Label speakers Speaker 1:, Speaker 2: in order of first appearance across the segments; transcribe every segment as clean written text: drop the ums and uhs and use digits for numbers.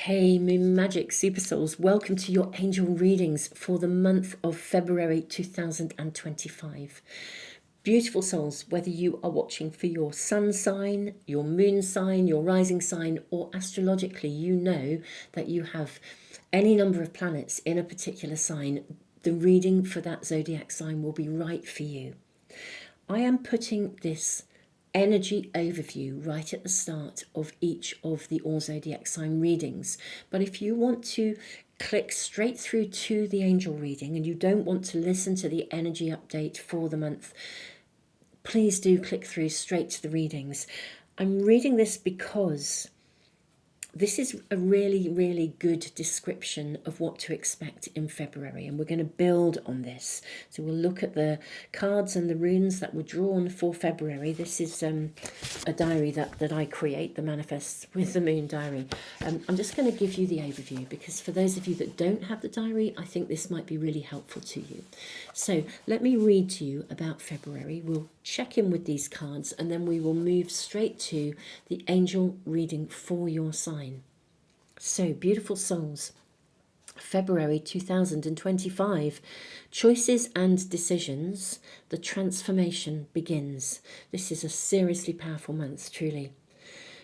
Speaker 1: Hey, Moon Magic Super Souls, welcome to your angel readings for the month of February 2025. Beautiful souls, whether you are watching for your sun sign, your moon sign, your rising sign, or astrologically, you know that you have any number of planets in a particular sign, the reading for that zodiac sign will be right for you. I am putting this energy overview right at the start of each of the all zodiac sign readings. But if you want to click straight through to the angel reading and you don't want to listen to the energy update for the month, please do click through straight to the readings. I'm reading this because this is a really, really good description of what to expect in February, and we're going to build on this. So we'll look at the cards and the runes that were drawn for February. This is a diary that I create, the Manifests with the Moon diary. I'm just going to give you the overview because for those of you that don't have the diary, I think this might be really helpful to you. So let me read to you about February. We'll check in with these cards and then we will move straight to the angel reading for your sign. So, beautiful souls, February 2025, choices and decisions, the transformation begins. This is a seriously powerful month, truly.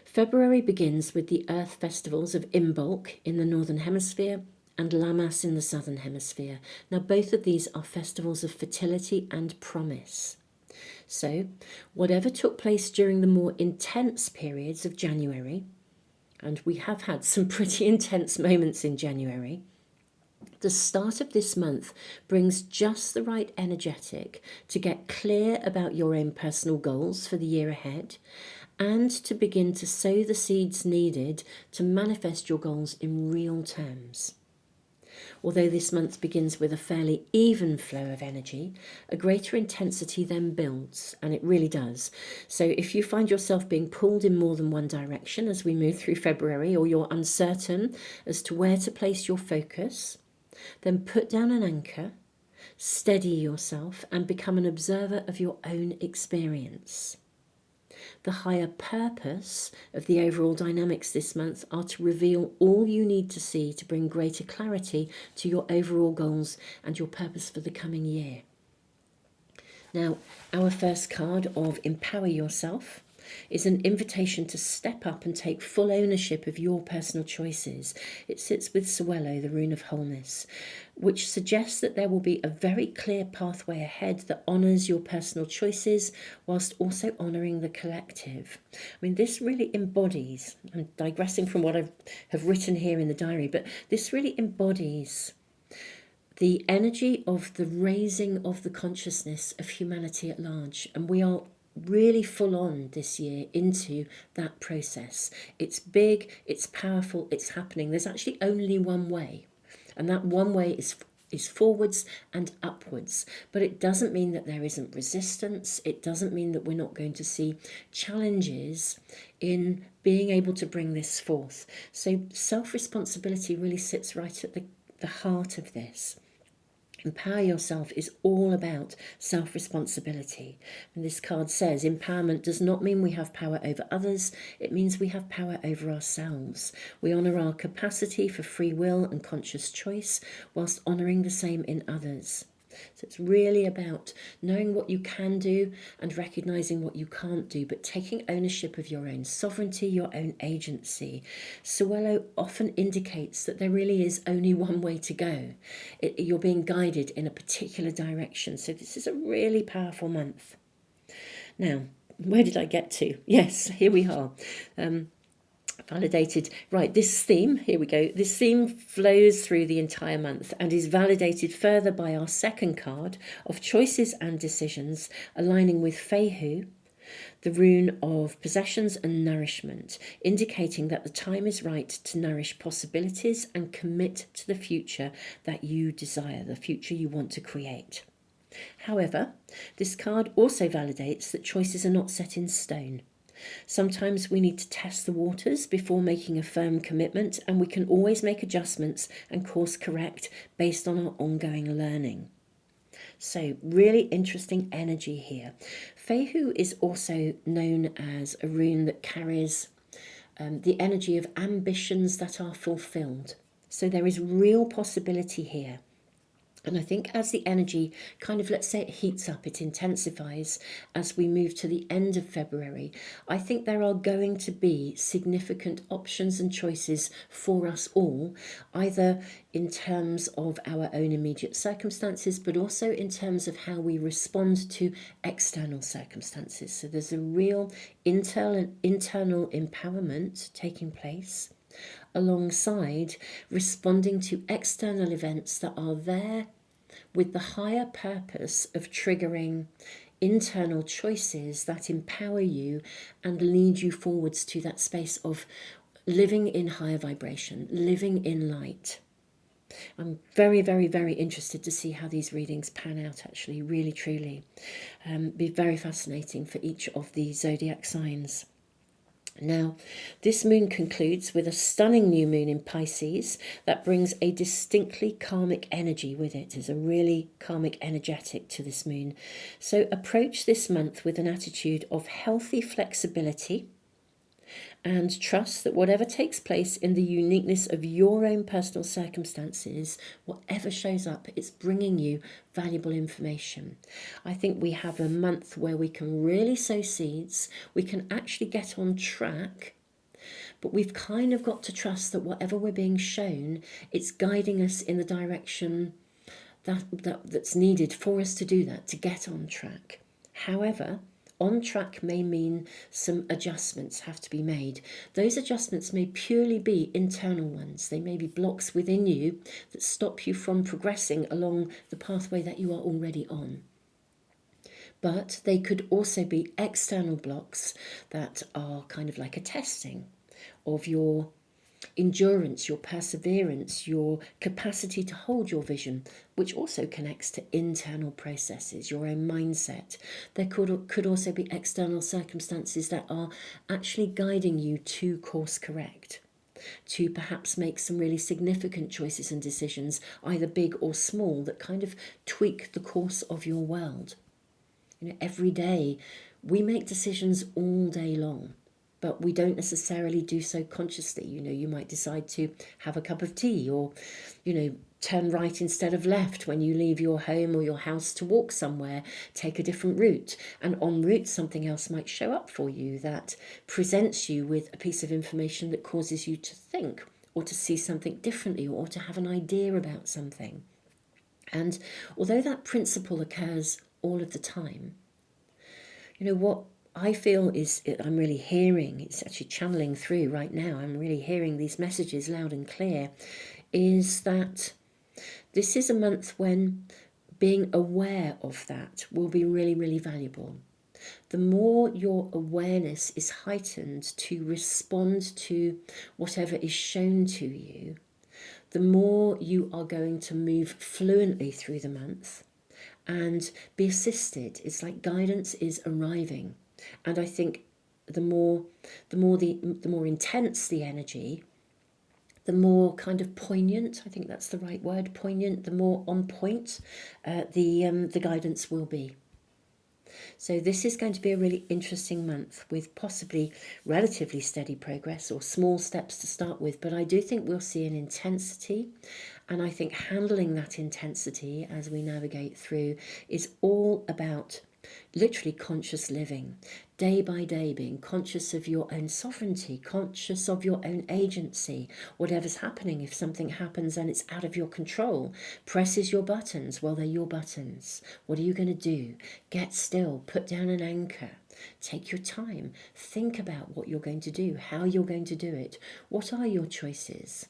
Speaker 1: February begins with the Earth festivals of Imbolc in the Northern Hemisphere and Lammas in the Southern Hemisphere. Now, both of these are festivals of fertility and promise. So, whatever took place during the more intense periods of January, and we have had some pretty intense moments in January, the start of this month brings just the right energetic to get clear about your own personal goals for the year ahead and to begin to sow the seeds needed to manifest your goals in real terms. Although this month begins with a fairly even flow of energy, a greater intensity then builds, and it really does. So if you find yourself being pulled in more than one direction as we move through February, or you're uncertain as to where to place your focus, then put down an anchor, steady yourself, and become an observer of your own experience. The higher purpose of the overall dynamics this month are to reveal all you need to see to bring greater clarity to your overall goals and your purpose for the coming year. Now, our first card of Empower Yourself is an invitation to step up and take full ownership of your personal choices. It sits with Sewello, the rune of wholeness, which suggests that there will be a very clear pathway ahead that honours your personal choices whilst also honouring the collective. I mean, this really embodies, I'm digressing from what I have written here in the diary, but this really embodies the energy of the raising of the consciousness of humanity at large. And we are really full on this year into that process. It's big, it's powerful, it's happening. There's actually only one way, and that one way is forwards and upwards. But it doesn't mean that there isn't resistance. It doesn't mean that we're not going to see challenges in being able to bring this forth. So self-responsibility really sits right at the heart of this. Empower Yourself is all about self-responsibility. And this card says empowerment does not mean we have power over others. It means we have power over ourselves. We honour our capacity for free will and conscious choice whilst honouring the same in others. So it's really about knowing what you can do and recognising what you can't do, but taking ownership of your own sovereignty, your own agency. Sewello often indicates that there really is only one way to go. You're being guided in a particular direction. So this is a really powerful month. Now, where did I get to? Yes, here we are. Validated. Right, this theme, here we go. This theme flows through the entire month and is validated further by our second card of choices and decisions, aligning with Fehu, the rune of possessions and nourishment, indicating that the time is right to nourish possibilities and commit to the future that you desire, the future you want to create. However, this card also validates that choices are not set in stone. Sometimes we need to test the waters before making a firm commitment, and we can always make adjustments and course correct based on our ongoing learning. So really interesting energy here. Fehu is also known as a rune that carries the energy of ambitions that are fulfilled. So there is real possibility here. And I think as the energy kind of, let's say, it heats up, it intensifies as we move to the end of February, I think there are going to be significant options and choices for us all, either in terms of our own immediate circumstances, but also in terms of how we respond to external circumstances. So there's a real internal empowerment taking place, alongside responding to external events that are there with the higher purpose of triggering internal choices that empower you and lead you forwards to that space of living in higher vibration, living in light. I'm very, very, very interested to see how these readings pan out, actually, really, truly. Be very fascinating for each of the zodiac signs. Now, this moon concludes with a stunning new moon in Pisces that brings a distinctly karmic energy with it. There's a really karmic energetic to this moon. So approach this month with an attitude of healthy flexibility and trust that whatever takes place in the uniqueness of your own personal circumstances, whatever shows up, it's bringing you valuable information. I think we have a month where we can really sow seeds, we can actually get on track, but we've kind of got to trust that whatever we're being shown, it's guiding us in the direction that's needed for us to do that, to get on track. However, on track may mean some adjustments have to be made. Those adjustments may purely be internal ones. They may be blocks within you that stop you from progressing along the pathway that you are already on. But they could also be external blocks that are kind of like a testing of your endurance, your perseverance, your capacity to hold your vision, which also connects to internal processes, your own mindset. There could also be external circumstances that are actually guiding you to course correct, to perhaps make some really significant choices and decisions, either big or small, that kind of tweak the course of your world. Every day we make decisions all day long, but we don't necessarily do so consciously. You might decide to have a cup of tea, or, turn right instead of left when you leave your home or your house to walk somewhere, take a different route. And en route, something else might show up for you that presents you with a piece of information that causes you to think, or to see something differently, or to have an idea about something. And although that principle occurs all of the time, what I feel is, I'm really hearing, it's actually channeling through right now, I'm really hearing these messages loud and clear, is that this is a month when being aware of that will be really, really valuable. The more your awareness is heightened to respond to whatever is shown to you, the more you are going to move fluently through the month and be assisted. It's like guidance is arriving. And I think the more intense the energy, the more kind of poignant, I think that's the right word, poignant, the more on point the guidance will be. So this is going to be a really interesting month with possibly relatively steady progress or small steps to start with. But I do think we'll see an intensity. And I think handling that intensity as we navigate through is all about literally conscious living, day by day, being conscious of your own sovereignty, conscious of your own agency. Whatever's happening, if something happens and it's out of your control, presses your buttons, well, they're your buttons. What are you going to do? Get still, put down an anchor. Take your time, think about what you're going to do, how you're going to do it. What are your choices?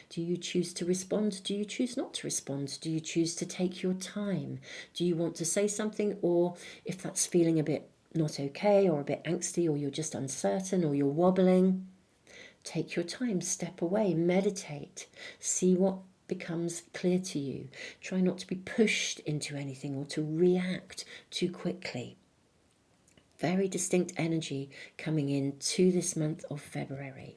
Speaker 1: Do you choose to respond? Do you choose not to respond? Do you choose to take your time? Do you want to say something? Or if that's feeling a bit not okay, or a bit angsty, or you're just uncertain, or you're wobbling, take your time, step away, meditate, see what becomes clear to you. Try not to be pushed into anything or to react too quickly. Very distinct energy coming in to this month of February.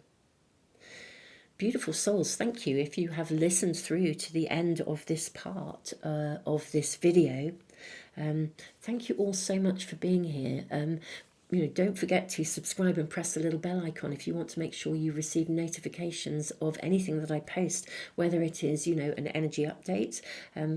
Speaker 1: Beautiful souls, thank you if you have listened through to the end of this part of this video. Thank you all so much for being here. don't forget to subscribe and press the little bell icon if you want to make sure you receive notifications of anything that I post, whether it is, an energy update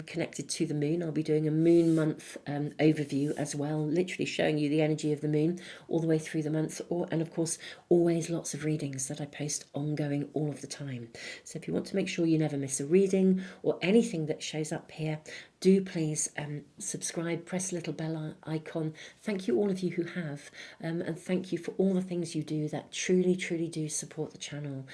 Speaker 1: connected to the moon. I'll be doing a moon month overview as well, literally showing you the energy of the moon all the way through the month, and of course, always lots of readings that I post ongoing all of the time. So if you want to make sure you never miss a reading or anything that shows up here, do please subscribe, press the little bell icon. Thank you all of you who have, and thank you for all the things you do that truly, truly do support the channel.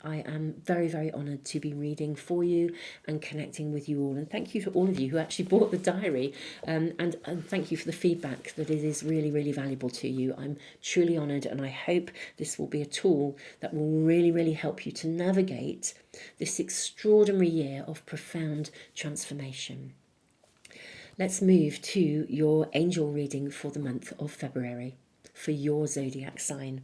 Speaker 1: I am very, very honoured to be reading for you and connecting with you all. And thank you to all of you who actually bought the diary, and thank you for the feedback that it is really, really valuable to you. I'm truly honoured, and I hope this will be a tool that will really, really help you to navigate this extraordinary year of profound transformation. Let's move to your angel reading for the month of February for your zodiac sign.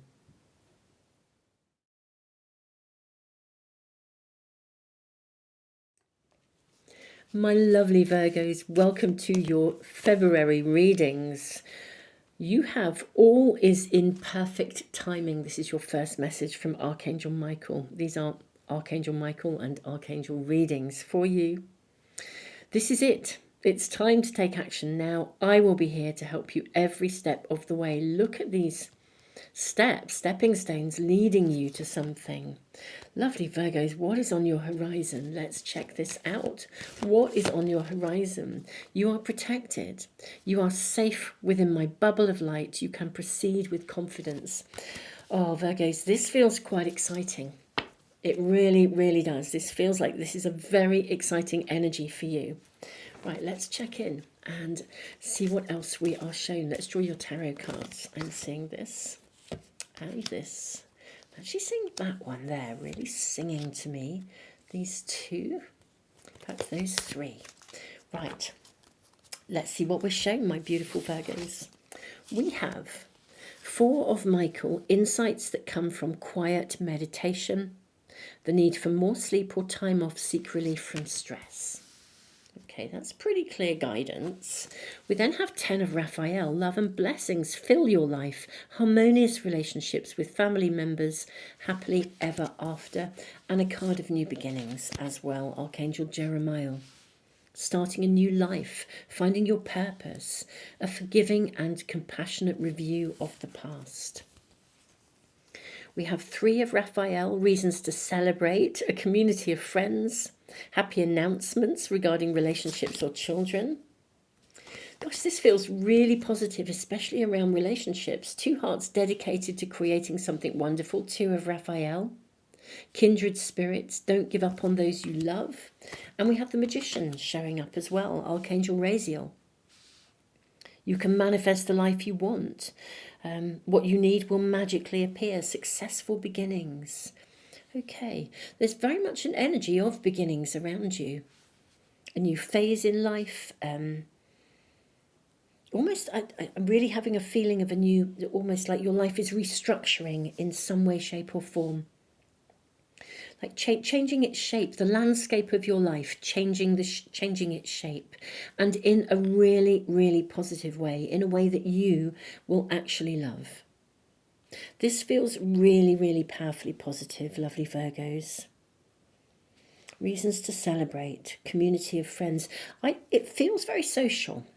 Speaker 1: My lovely Virgos, welcome to your February readings. You have all is in perfect timing. This is your first message from Archangel Michael. These are Archangel Michael and Archangel readings for you. This is it. It's time to take action now. I will be here to help you every step of the way. Look at these stepping stones leading you to something. Lovely Virgos, what is on your horizon? Let's check this out. What is on your horizon? You are protected. You are safe within my bubble of light. You can proceed with confidence. Oh, Virgos, this feels quite exciting. It really, really does. This feels like this is a very exciting energy for you. Right, let's check in and see what else we are shown. Let's draw your tarot cards. I'm seeing this and this. Actually seeing that one there really singing to me. These two, perhaps those three. Right, let's see what we're shown, my beautiful Virgos. We have Four of Michael, insights that come from quiet meditation, the need for more sleep or time off, seek relief from stress. Okay, that's pretty clear guidance. We then have 10 of Raphael, love and blessings, fill your life, harmonious relationships with family members, happily ever after, and a card of new beginnings as well, Archangel Jeremiah. Starting a new life, finding your purpose, a forgiving and compassionate review of the past. We have 3 of Raphael, reasons to celebrate, a community of friends, happy announcements regarding relationships or children. Gosh, this feels really positive, especially around relationships. 2 hearts dedicated to creating something wonderful, 2 of Raphael. Kindred spirits, don't give up on those you love. And we have the Magician showing up as well, Archangel Raziel. You can manifest the life you want. What you need will magically appear. Successful beginnings. Okay, there's very much an energy of beginnings around you. A new phase in life. Almost, I'm really having a feeling of a new, almost like your life is restructuring in some way, shape or form. Like changing its shape, the landscape of your life, changing its shape, and in a really, really positive way, in a way that you will actually love. This feels really, really powerfully positive, lovely Virgos. Reasons to celebrate, community of friends. It feels very social,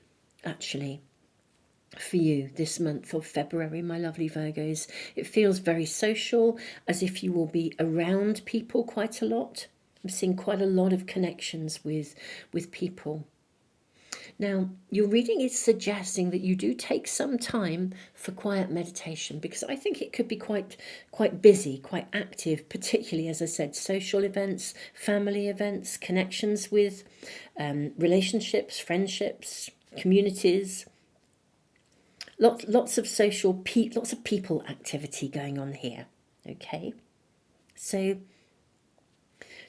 Speaker 1: actually, for you this month of February, my lovely Virgos. It feels very social, as if you will be around people quite a lot. I'm seeing quite a lot of connections with people. Now, your reading is suggesting that you do take some time for quiet meditation, because I think it could be quite busy, quite active, particularly, as I said, social events, family events, connections with relationships, friendships, communities. Lots of lots of people activity going on here, okay? So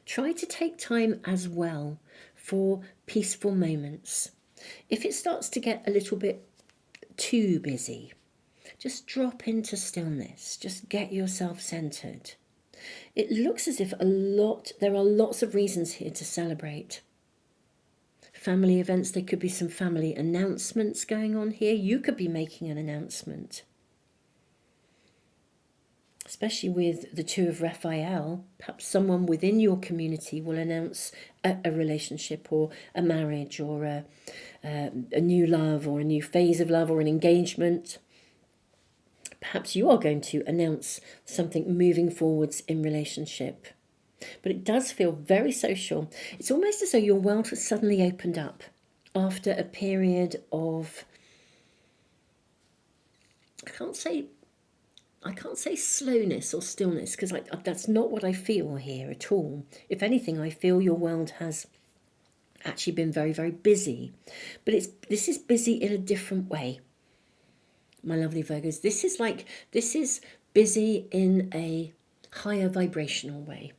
Speaker 1: try to take time as well for peaceful moments. If it starts to get a little bit too busy, just drop into stillness. Just get yourself centered. It looks as if there are lots of reasons here to celebrate. Family events, there could be some family announcements going on here. You could be making an announcement. especially with the two of Raphael, perhaps someone within your community will announce a relationship or a marriage or a new love or a new phase of love or an engagement. Perhaps you are going to announce something moving forwards in relationship. But it does feel very social. It's almost as though your world has suddenly opened up after a period of, I can't say slowness or stillness, because that's not what I feel here at all. If anything, I feel your world has actually been very, very busy. But this is busy in a different way, my lovely Virgos. This is busy in a higher vibrational way.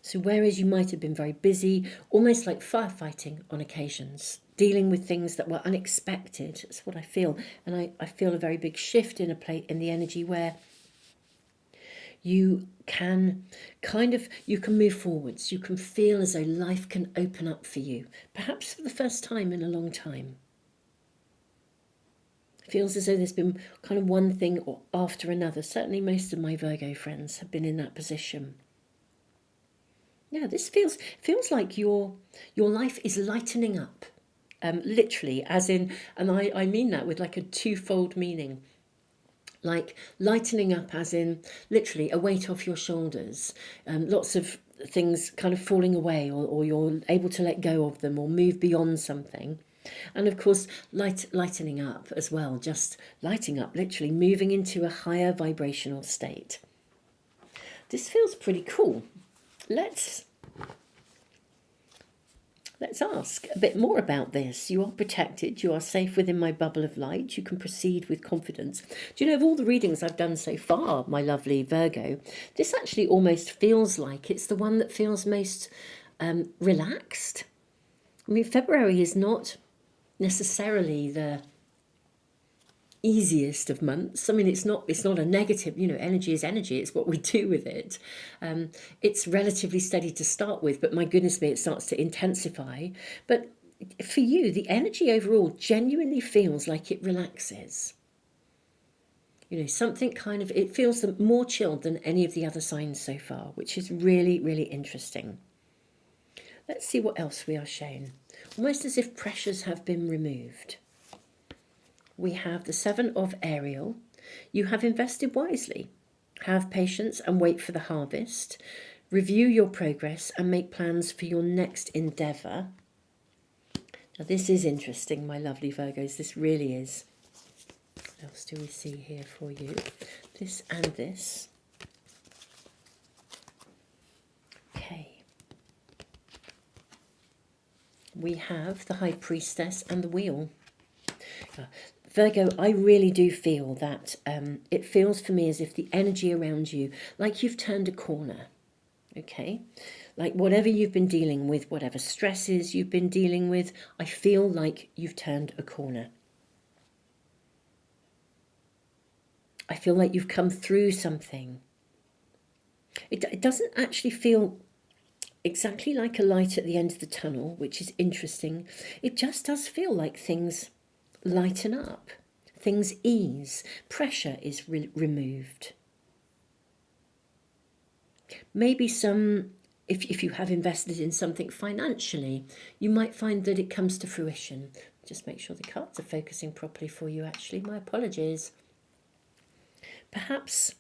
Speaker 1: So whereas you might have been very busy, almost like firefighting on occasions, dealing with things that were unexpected, that's what I feel. And I feel a very big shift in the energy where you can you can move forwards. You can feel as though life can open up for you, perhaps for the first time in a long time. It feels as though there's been kind of one thing or after another. Certainly most of my Virgo friends have been in that position. Yeah, this feels like your life is lightening up, literally, as in, and I mean that with like a twofold meaning, like lightening up as in literally a weight off your shoulders, lots of things kind of falling away, or you're able to let go of them or move beyond something. And of course, lightening up as well, just lighting up, literally moving into a higher vibrational state. This feels pretty cool. Let's ask a bit more about this. You are protected. You are safe within my bubble of light. You can proceed with confidence. Do you know, of all the readings I've done so far, my lovely Virgo, this actually almost feels like it's the one that feels most relaxed. I mean, February is not necessarily the easiest of months. I mean, it's not a negative, energy is energy. It's what we do with it. It's relatively steady to start with, but my goodness me, it starts to intensify. But for you, the energy overall genuinely feels like it relaxes. Something kind of, it feels more chilled than any of the other signs so far, which is really, really interesting. Let's see what else we are shown. Almost as if pressures have been removed. We have the Seven of Ariel. You have invested wisely. Have patience and wait for the harvest. Review your progress and make plans for your next endeavour. Now this is interesting, my lovely Virgos. This really is. What else do we see here for you? This and this. Okay. We have the High Priestess and the Wheel. Virgo, I really do feel that it feels for me as if the energy around you, like you've turned a corner, okay? Like whatever you've been dealing with, whatever stresses you've been dealing with, I feel like you've turned a corner. I feel like you've come through something. It doesn't actually feel exactly like a light at the end of the tunnel, which is interesting. It just does feel like things lighten up, things ease, pressure is removed. Maybe if you have invested in something financially, you might find that it comes to fruition. Just make sure the cards are focusing properly for you, actually. My apologies. Perhaps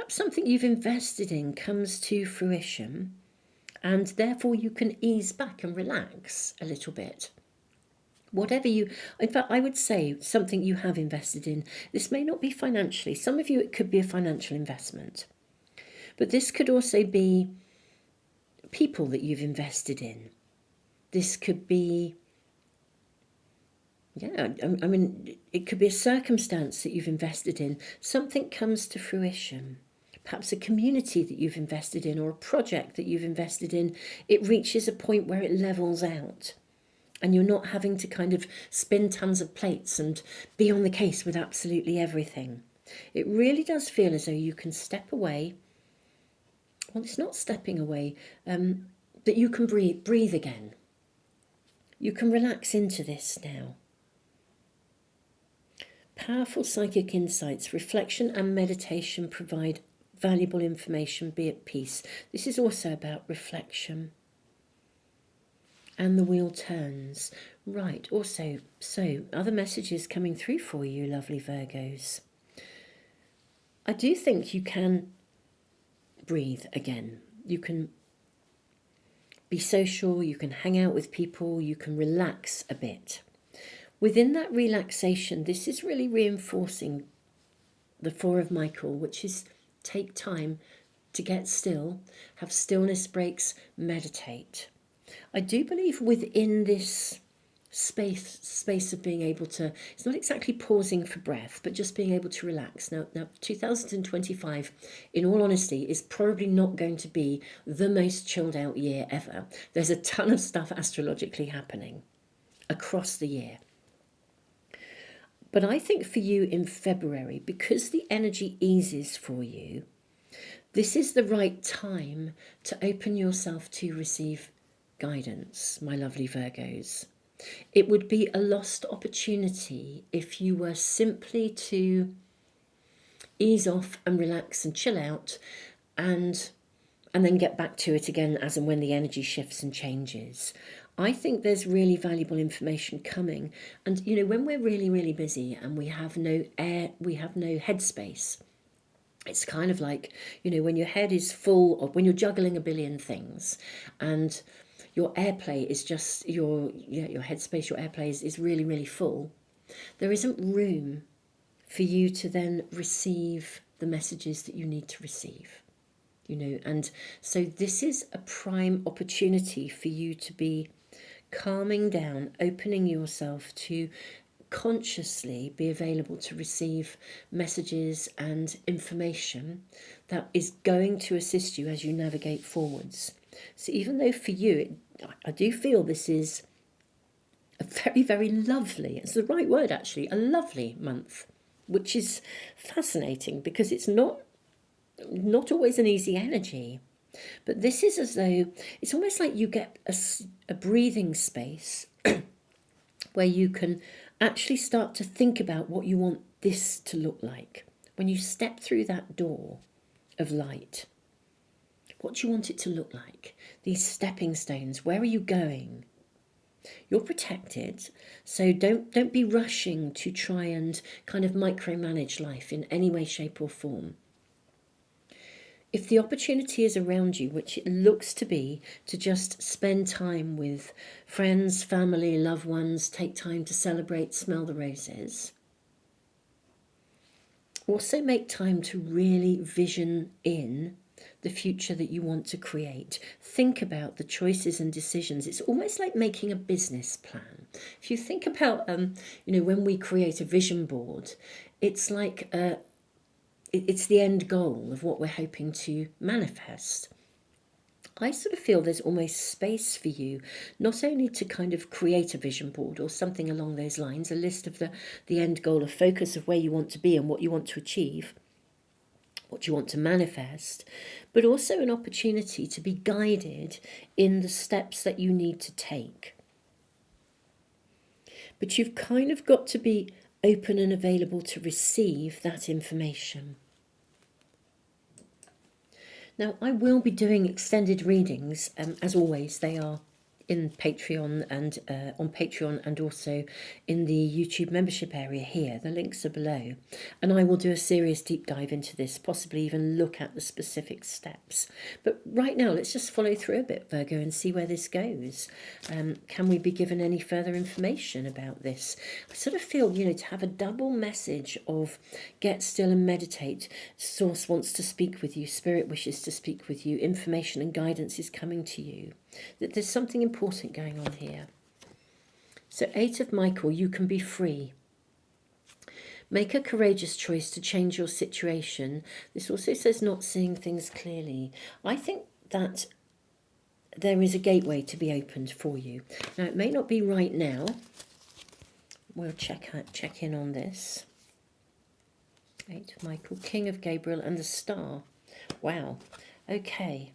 Speaker 1: something you've invested in comes to fruition, and therefore you can ease back and relax a little bit. In fact, I would say something you have invested in. This may not be financially. Some of you, it could be a financial investment. But this could also be people that you've invested in. This could be, I mean, it could be a circumstance that you've invested in. Something comes to fruition. Perhaps a community that you've invested in or a project that you've invested in. It reaches a point where it levels out. And you're not having to kind of spin tons of plates and be on the case with absolutely everything. It really does feel as though you can step away. Well, it's not stepping away, but you can breathe again. You can relax into this now. Powerful psychic insights, reflection and meditation provide valuable information, be at peace. This is also about reflection. And the wheel turns. Right, also, so other messages coming through for you, lovely Virgos. I do think you can breathe again. You can be social, you can hang out with people, you can relax a bit. Within that relaxation, this is really reinforcing the Four of Michael, which is take time to get still, have stillness breaks, meditate. I do believe within this space of being able to, it's not exactly pausing for breath, but just being able to relax. Now 2025, in all honesty, is probably not going to be the most chilled out year ever. There's a ton of stuff astrologically happening across the year. But I think for you in February, because the energy eases for you, this is the right time to open yourself to receive guidance, my lovely Virgos. It would be a lost opportunity if you were simply to ease off and relax and chill out and then get back to it again as and when the energy shifts and changes. I think there's really valuable information coming. And, you know, when we're really, really busy and we have no headspace, it's kind of like, you know, when your head is full of, when you're juggling a billion things and your airplay is just, your headspace, your airplay is really, really full, there isn't room for you to then receive the messages that you need to receive. You know, and so this is a prime opportunity for you to be calming down, opening yourself to consciously be available to receive messages and information that is going to assist you as you navigate forwards. So even though for you, I do feel this is a very, very lovely, it's the right word actually, a lovely month, which is fascinating because it's not always an easy energy. But this is as though it's almost like you get a breathing space where you can actually start to think about what you want this to look like. When you step through that door of light, what do you want it to look like? These stepping stones, where are you going? You're protected, so don't be rushing to try and kind of micromanage life in any way, shape or form. If the opportunity is around you, which it looks to be, to just spend time with friends, family, loved ones, take time to celebrate, smell the roses, also make time to really vision in the future that you want to create. Think about the choices and decisions. It's almost like making a business plan. If you think about, when we create a vision board, it's like it's the end goal of what we're hoping to manifest. I sort of feel there's almost space for you, not only to kind of create a vision board or something along those lines, a list of the end goal, a focus of where you want to be and what you want to achieve, what you want to manifest, but also an opportunity to be guided in the steps that you need to take. But you've kind of got to be open and available to receive that information. Now, I will be doing extended readings, as always. They are in Patreon and on Patreon and also in the YouTube membership area here. The links are below. And I will do a serious deep dive into this, possibly even look at the specific steps. But right now, let's just follow through a bit, Virgo, and see where this goes. Can we be given any further information about this? I sort of feel, to have a double message of get still and meditate. Source wants to speak with you. Spirit wishes to speak with you. Information and guidance is coming to you. That there's something important going on here. So 8 of Michael, you can be free. Make a courageous choice to change your situation. This also says not seeing things clearly. I think that there is a gateway to be opened for you. Now, it may not be right now. We'll check in on this. 8 of Michael, King of Gabriel and the Star. Wow. Okay.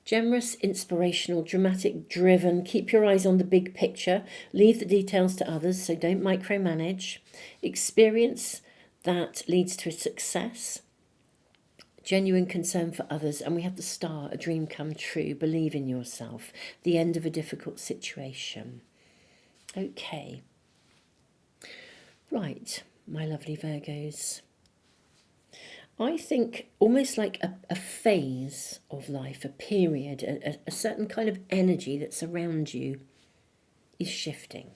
Speaker 1: Generous, inspirational, dramatic, driven. Keep your eyes on the big picture. Leave the details to others, so don't micromanage. Experience that leads to success. Genuine concern for others. And we have the star, a dream come true. Believe in yourself. The end of a difficult situation. Okay. Right, my lovely Virgos. I think almost like a phase of life, a period, a certain kind of energy that's around you is shifting.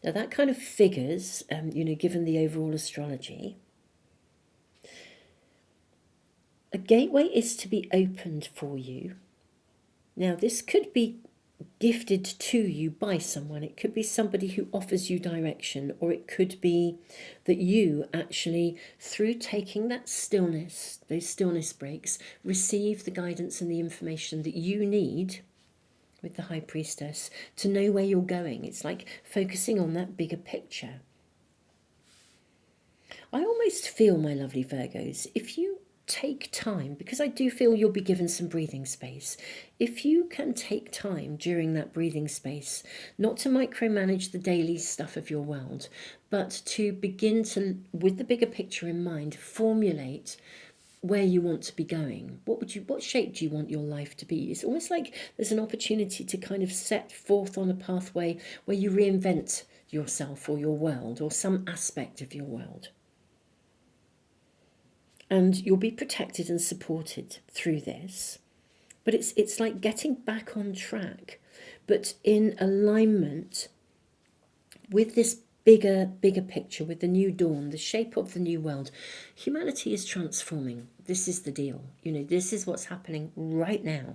Speaker 1: Now that kind of figures, given the overall astrology. A gateway is to be opened for you. Now this could be gifted to you by someone. It could be somebody who offers you direction, or it could be that you actually, through taking that stillness, those stillness breaks, receive the guidance and the information that you need with the High Priestess to know where you're going. It's like focusing on that bigger picture. I almost feel, my lovely Virgos, if you take time, because I do feel you'll be given some breathing space. If you can take time during that breathing space, not to micromanage the daily stuff of your world, but to begin to, with the bigger picture in mind, formulate where you want to be going. What shape do you want your life to be? It's almost like there's an opportunity to kind of set forth on a pathway where you reinvent yourself or your world or some aspect of your world. And you'll be protected and supported through this. But it's like getting back on track, but in alignment with this bigger picture, with the new dawn, the shape of the new world. Humanity is transforming. This is the deal. This is what's happening right now.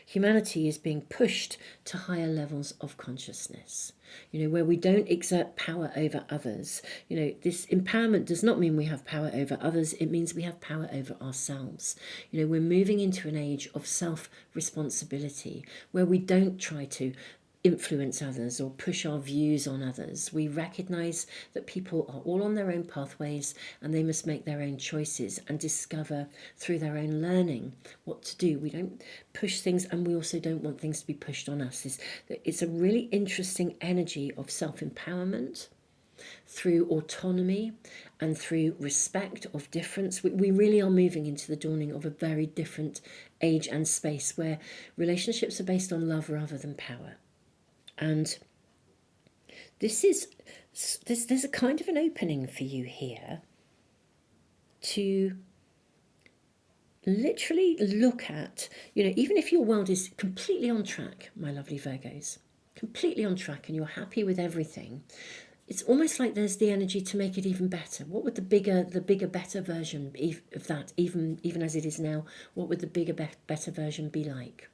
Speaker 1: Humanity is being pushed to higher levels of consciousness, where we don't exert power over others. This empowerment does not mean we have power over others. It means we have power over ourselves. We're moving into an age of self-responsibility where we don't try to influence others or push our views on others. We recognize that people are all on their own pathways and they must make their own choices and discover through their own learning what to do. We don't push things, and we also don't want things to be pushed on us. It's a really interesting energy of self-empowerment through autonomy and through respect of difference. We really are moving into the dawning of a very different age and space where relationships are based on love rather than power. And there's a kind of an opening for you here to literally look at, even if your world is completely on track, my lovely Virgos, completely on track and you're happy with everything, it's almost like there's the energy to make it even better. What would the bigger, better version of that, even as it is now, what would the bigger, better version be like?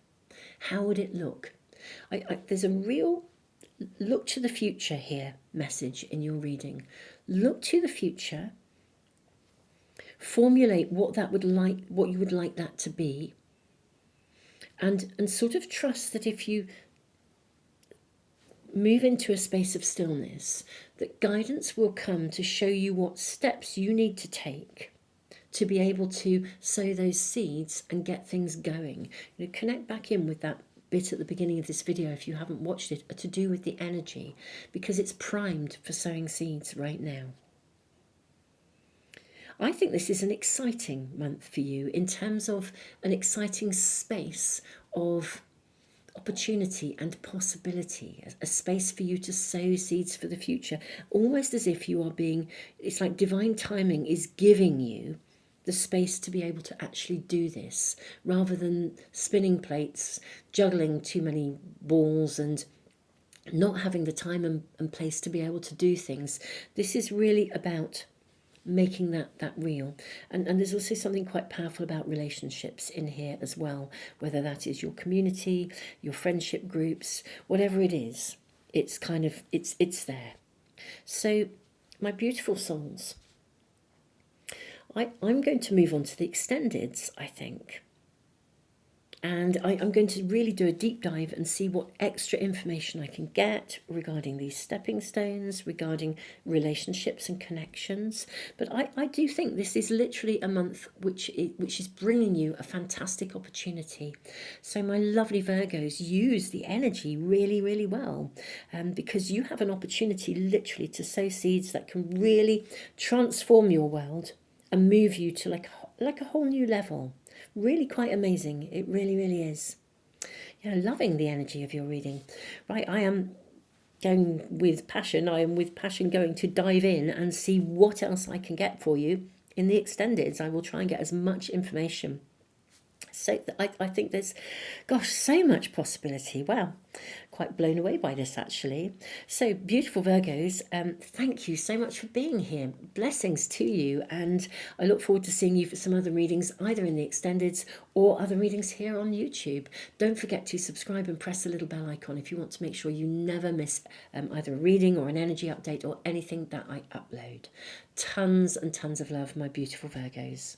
Speaker 1: How would it look? There's a real look to the future here message in your reading. Look to the future. Formulate what you would like that to be. And sort of trust that if you move into a space of stillness, that guidance will come to show you what steps you need to take to be able to sow those seeds and get things going. Connect back in with that bit at the beginning of this video if you haven't watched it, to do with the energy, because it's primed for sowing seeds right now. I think this is an exciting month for you in terms of an exciting space of opportunity and possibility, a space for you to sow seeds for the future, almost as if you are it's like divine timing is giving you the space to be able to actually do this, rather than spinning plates, juggling too many balls and not having the time and place to be able to do things. This is really about making that real. And there's also something quite powerful about relationships in here as well, whether that is your community, your friendship groups, whatever it is, it's kind of, it's there. So my beautiful souls, I'm going to move on to the extendeds, I think. And I'm going to really do a deep dive and see what extra information I can get regarding these stepping stones, regarding relationships and connections. But I do think this is literally a month which is bringing you a fantastic opportunity. So my lovely Virgos, use the energy really, really well, because you have an opportunity literally to sow seeds that can really transform your world and move you to like a whole new level. Really quite amazing. It really, really is. Yeah, loving the energy of your reading. Right, I am going with passion. I am with passion going to dive in and see what else I can get for you in the extendeds. I will try and get as much information. So I think there's, gosh, so much possibility. Wow, quite blown away by this actually. So beautiful Virgos, thank you so much for being here. Blessings to you, and I look forward to seeing you for some other readings, either in the extendeds or other readings here on YouTube. Don't forget to subscribe and press the little bell icon if you want to make sure you never miss either a reading or an energy update or anything that I upload. Tons and tons of love, my beautiful Virgos.